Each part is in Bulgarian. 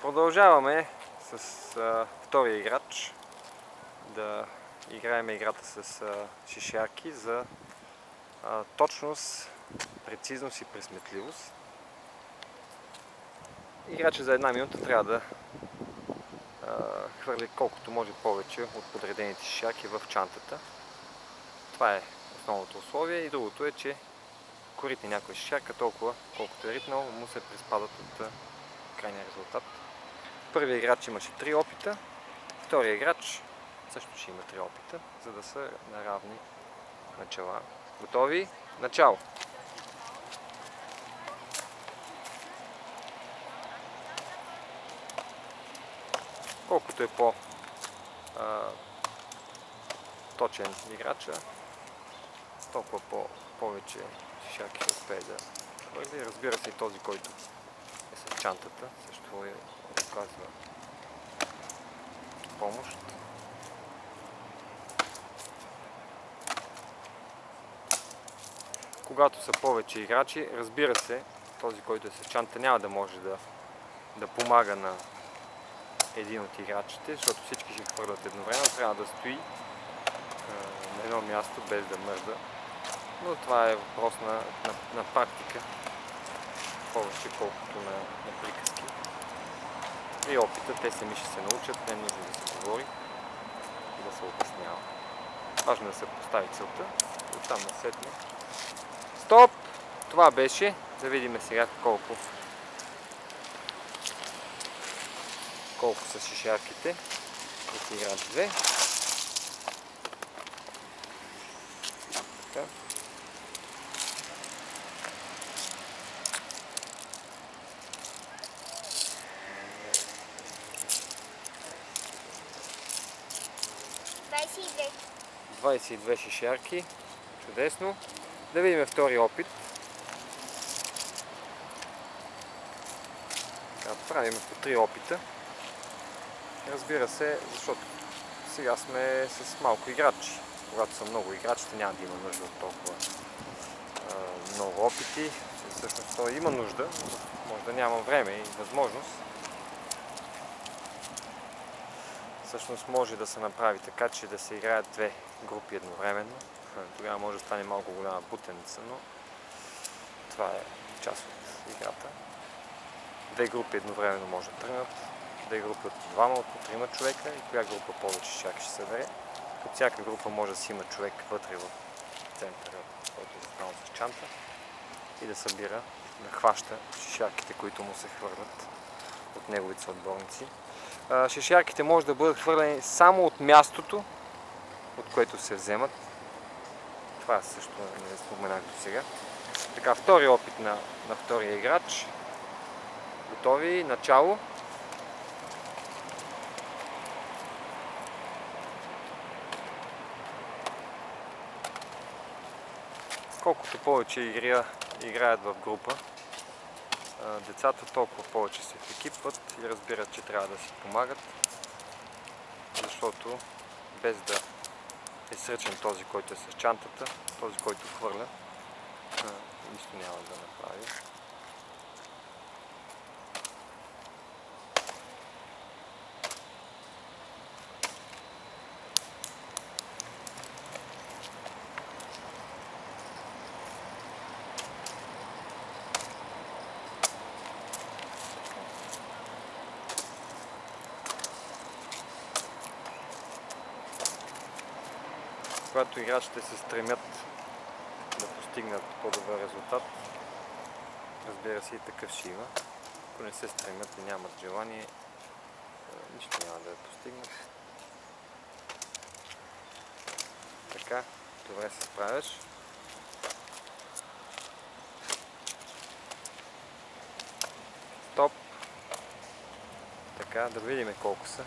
Продължаваме с втория играч да играем играта с шишярки за точност, прецизност и пресметливост. Играчът за една минута трябва да хвърли колкото може повече от подредените шишярки в чантата. Това е основното условие и другото е, че ако ритне някой шишярка, толкова колкото е ритнал, му се приспадат от крайния резултат. Първият играч имаше 3 опита, втория играч също ще има 3 опита, за да са на равни начала. Готови? Начало! Колкото е по-точен играча, толкова повече шишарки ще успее да хвърли. Разбира се, и този, който е с чантата, също оказва помощ. Когато са повече играчи, разбира се, този, който е с чанта, няма да може да помага на един от играчите, защото всички ще хвърлят едновременно, трябва да стои на едно място без да мърда. Но това е въпрос на практика, повече колкото на приказки. И опита, те сами ще се научат, не е нужно да се говори и да се обяснява. Важно да се постави целта и оттам насетне. Стоп! Това беше. Да видим сега колко са шишярките. От играч 2. Така. Двадесет 22 шишярки. Чудесно. Да видим втори опит. Така, правим по 3 опита. Разбира се, защото сега сме с малко играчи. Когато са много играчите, няма да има нужда от толкова много опити. Всъщност то има нужда, може да няма време и възможност. Всъщност може да се направи така, че да се играят две групи едновременно. Тогава може да стане малко голяма бутеница, но това е част от играта. Две групи едновременно може да тръгнат. Две групи от 2 от по 3 човека и коя група повече шишарки ще събере. От всяка група може да си има човек вътре в центъра, който е застанал с чанта и да събира, да хваща шишарките, които му се хвърлят от неговите съотборници. Шишарките може да бъдат хвърлени само от мястото, от което се вземат. Това също не споменах до сега. Така, втори опит на втория играч. Готови? Начало! Колкото повече играят в група, децата толкова повече се екипват и разбират, че трябва да си помагат, защото без да е сръчен този, който е с чантата, този, който хвърля, нищо няма да направи. Когато играчите се стремят да постигнат по-добър резултат, разбира се и такъв ще има. Ако не се стремят и нямат желание, нищо няма да постигнат. Така, добре се справяш. Стоп. Така, да видим колко са.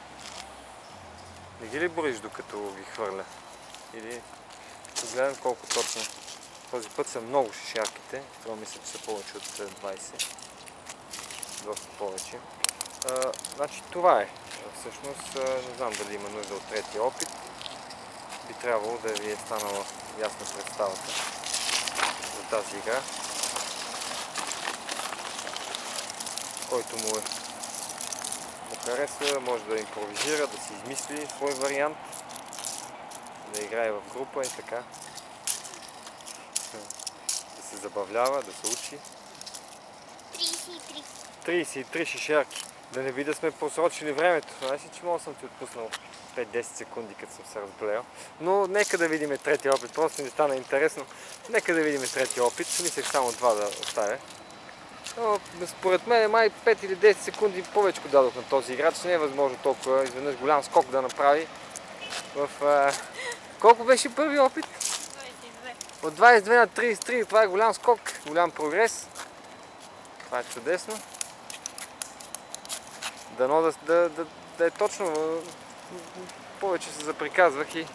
Не ги ли броиш докато ги хвърля? Или гледам колко точно. Този път са много шишарките. Това мисля, че са повече от 20. Доста повече. Значи това е. Всъщност не знам дали има нужда от третия опит. Би трябвало да ви е станала ясна представата за тази игра. Който му е хареса, може да импровизира, да си измисли свой вариант, да играе в група и така. Да се забавлява, да се учи. 33. 33 шишерки. Да не би да сме просрочили времето. Знаеш ли, че мога съм ти отпуснал 5-10 секунди, като съм се разгледал. Но нека да видим третия опит. Просто ми стана интересно. Нека да видим третия опит. Мислех само два да оставя. Но според мен май 5 или 10 секунди повече дадох на този играч. Не е възможно толкова изведнъж голям скок да направи. Колко беше първи опит? 22. От 22 на 33. Това е голям скок, голям прогрес. Това е чудесно. Дано да е точно. Повече се заприказвах и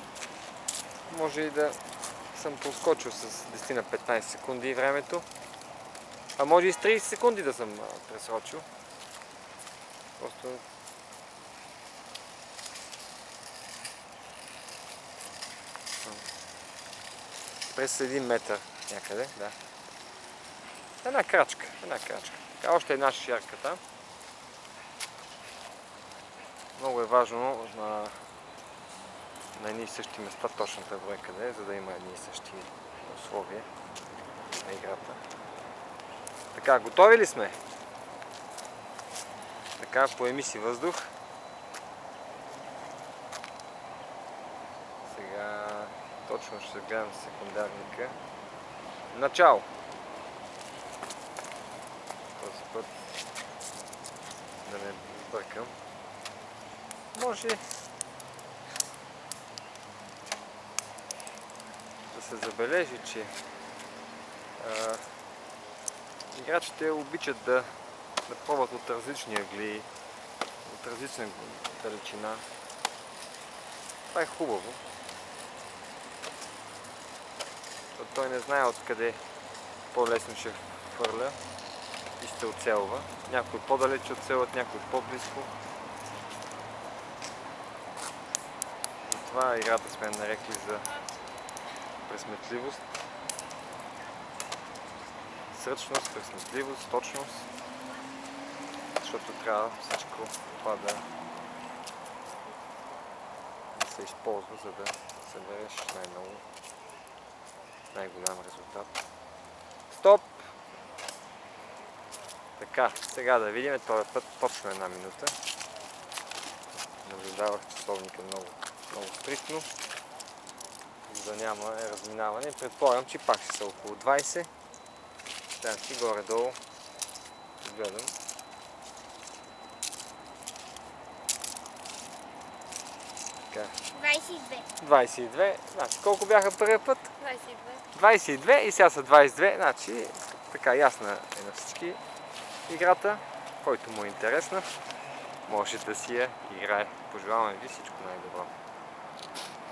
може и да съм проскочил с 10 на 15 секунди времето. А може и с 30 секунди да съм пресрочил. Просто... През 1 метър някъде, да. Една крачка. Така, още една шишерка там. Много е важно на едни и същи места точната бройка да е, за да има едни и същи условия на играта. Така, готови ли сме? Така, поеми си въздух. Сега точно ще гледам секундарника. Начало! Този път да не бъркам. Може да се забележи, че играчите обичат да пробват от различни ъгли, от различна далечина. Това е хубаво. Защото той не знае откъде по-лесно ще хвърля и ще оцелва. Някой по-далече оцелват, някой по-близко. Затова играта сме нарекли за пресметливост, сръчност, пресметливост, точност, защото трябва всичко това да се използва, за да събереш най-голям резултат. Стоп! Така, сега да видим този път точно една минута. Наблюдавах часовника много стриктно, за да няма разминаване. Предполагам, че пак ще са около 20. Значи горе-долу гледам. Така. 22. Значи колко бяха първия път? 22 и сега са 22. Значи така ясна е на всички играта. Който му е интересна, може да си я играе. Пожелавам ви всичко най-добро.